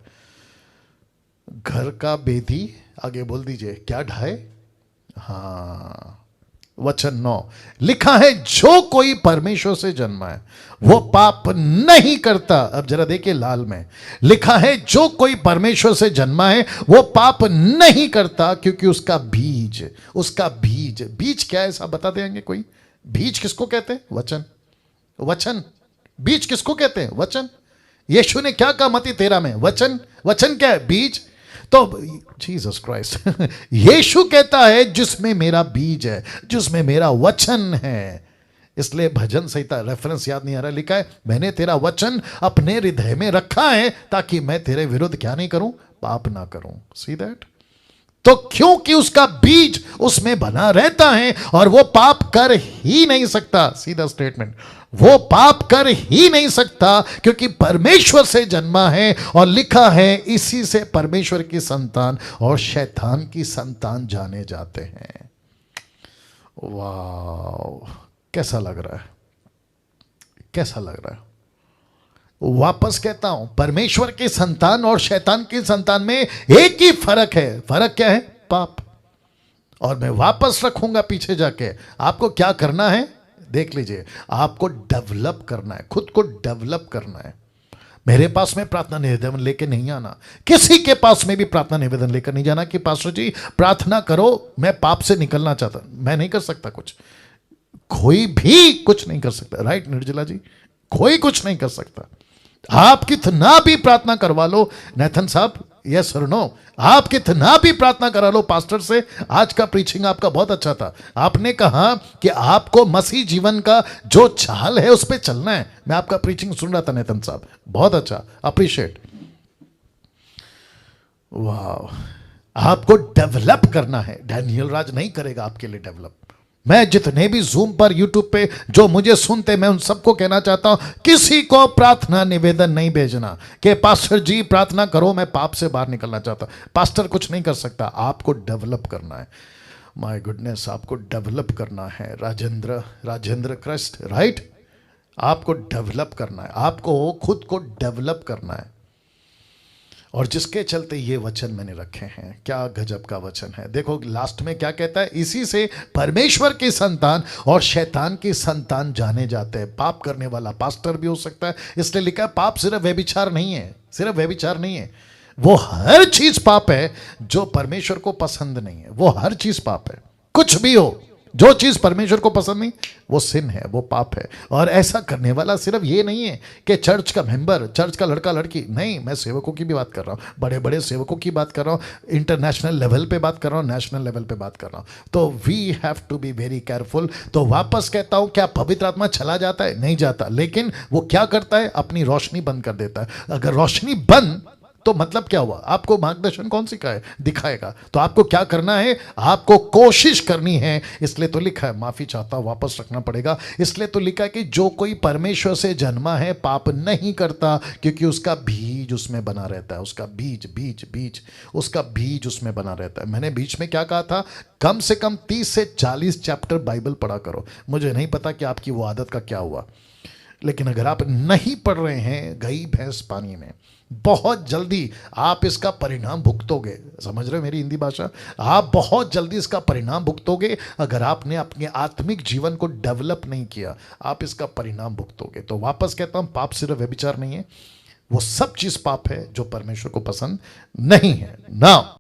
घर का बेदी, आगे बोल दीजिए, क्या ढाए, हाँ, वचन 9 लिखा है, जो कोई परमेश्वर से जन्मा है वो पाप नहीं करता। अब जरा देखिए लाल में लिखा है, जो कोई परमेश्वर से जन्मा है वो पाप नहीं करता, क्योंकि उसका बीज, उसका बीज, बीज क्या है ऐसा बता देंगे कोई। बीज किसको कहते हैं, वचन, वचन। बीज किसको कहते हैं, वचन। यीशु ने क्या कहा मत्ती 13 में, वचन, वचन क्या है, बीज। तो जीसस क्राइस्ट यीशु कहता है जिसमें मेरा बीज है, जिसमें मेरा वचन है। इसलिए भजन संहिता, रेफरेंस याद नहीं आ रहा, लिखा है मैंने तेरा वचन अपने हृदय में रखा है ताकि मैं तेरे विरुद्ध क्या नहीं करूं, पाप ना करूं। See that. तो क्योंकि उसका बीज उसमें बना रहता है और वो पाप कर ही नहीं सकता, सीधा स्टेटमेंट, वो पाप कर ही नहीं सकता, क्योंकि परमेश्वर से जन्मा है। और लिखा है इसी से परमेश्वर की संतान और शैतान की संतान जाने जाते हैं। वाह, कैसा लग रहा है, कैसा लग रहा है। वापस कहता हूं, परमेश्वर की संतान और शैतान की संतान में एक ही फर्क है। फर्क क्या है, पाप। और मैं वापस रखूंगा पीछे जाके, आपको क्या करना है देख लीजिए, आपको डेवलप करना है, खुद को डेवलप करना है। मेरे पास में प्रार्थना निवेदन लेकर नहीं आना, किसी के पास में भी प्रार्थना निवेदन लेकर नहीं जाना कि पास्टर जी प्रार्थना करो, मैं पाप से निकलना चाहता। मैं नहीं कर सकता कुछ, कोई भी कुछ नहीं कर सकता। राइट निर्जला जी, कोई कुछ नहीं कर सकता। आप कितना भी प्रार्थना करवा लो नेथन साहब, यस और नो, आप कितना भी प्रार्थना करा लो पास्टर से। आज का प्रीचिंग आपका बहुत अच्छा था। आपने कहा कि आपको मसीह जीवन का जो चाल है उस पर चलना है। मैं आपका प्रीचिंग सुन रहा था नेथन साहब, बहुत अच्छा, अप्रिशिएट। वाह, आपको डेवलप करना है। डैनियल राज नहीं करेगा आपके लिए डेवलप। मैं जितने भी जूम पर यूट्यूब पे जो मुझे सुनते, मैं उन सबको कहना चाहता हूं, किसी को प्रार्थना निवेदन नहीं भेजना कि पास्टर जी प्रार्थना करो, मैं पाप से बाहर निकलना चाहता। पास्टर कुछ नहीं कर सकता, आपको डेवलप करना है। माय गुडनेस, आपको डेवलप करना है। राजेंद्र क्रिस्ट, राइट, आपको डेवलप करना है, आपको खुद को डेवलप करना है। और जिसके चलते ये वचन मैंने रखे हैं, क्या गजब का वचन है। देखो लास्ट में क्या कहता है, इसी से परमेश्वर की संतान और शैतान की संतान जाने जाते हैं। पाप करने वाला पास्टर भी हो सकता है, इसलिए लिखा है पाप सिर्फ व्यभिचार नहीं है, सिर्फ व्यभिचार नहीं है, वो हर चीज पाप है जो परमेश्वर को पसंद नहीं है। वो हर चीज पाप है, कुछ भी हो, जो चीज परमेश्वर को पसंद नहीं वो सिन है, वो पाप है। और ऐसा करने वाला सिर्फ ये नहीं है कि चर्च का मेंबर, चर्च का लड़का लड़की, नहीं, मैं सेवकों की भी बात कर रहा हूँ, बड़े बड़े सेवकों की बात कर रहा हूँ, इंटरनेशनल लेवल पे बात कर रहा हूँ, नेशनल लेवल पे बात कर रहा हूँ। तो we have to be very careful. तो वापस कहता हूँ, क्या पवित्र आत्मा चला जाता है? नहीं जाता, लेकिन वो क्या करता है, अपनी रोशनी बंद कर देता है। अगर रोशनी बंद, तो मतलब क्या हुआ, आपको मार्गदर्शन कौन दिखाएगा। तो आपको क्या करना है, आपको कोशिश करनी है। इसलिए तो लिखा है, माफी चाहता हूं, वापस रखना पड़ेगा। इसलिए तो लिखा है कि जो कोई परमेश्वर से जन्मा है पाप नहीं करता, क्योंकि उसका बीज उसमें बना रहता है। उसका बीज उसका बीज उसमें बना रहता है। मैंने बीच में क्या कहा था, कम से कम 30 से 40 चैप्टर बाइबल पढ़ा करो। मुझे नहीं पता कि आपकी वो आदत का क्या हुआ, लेकिन अगर आप नहीं पढ़ रहे हैं, गई भैंस पानी में, बहुत जल्दी आप इसका परिणाम भुगतोगे। समझ रहे हो मेरी हिंदी भाषा? आप बहुत जल्दी इसका परिणाम भुगतोगे। अगर आपने अपने आत्मिक जीवन को डेवलप नहीं किया, आप इसका परिणाम भुगतोगे। तो वापस कहता हूं, पाप सिर्फ व्यभिचार नहीं है, वो सब चीज पाप है जो परमेश्वर को पसंद नहीं है ना।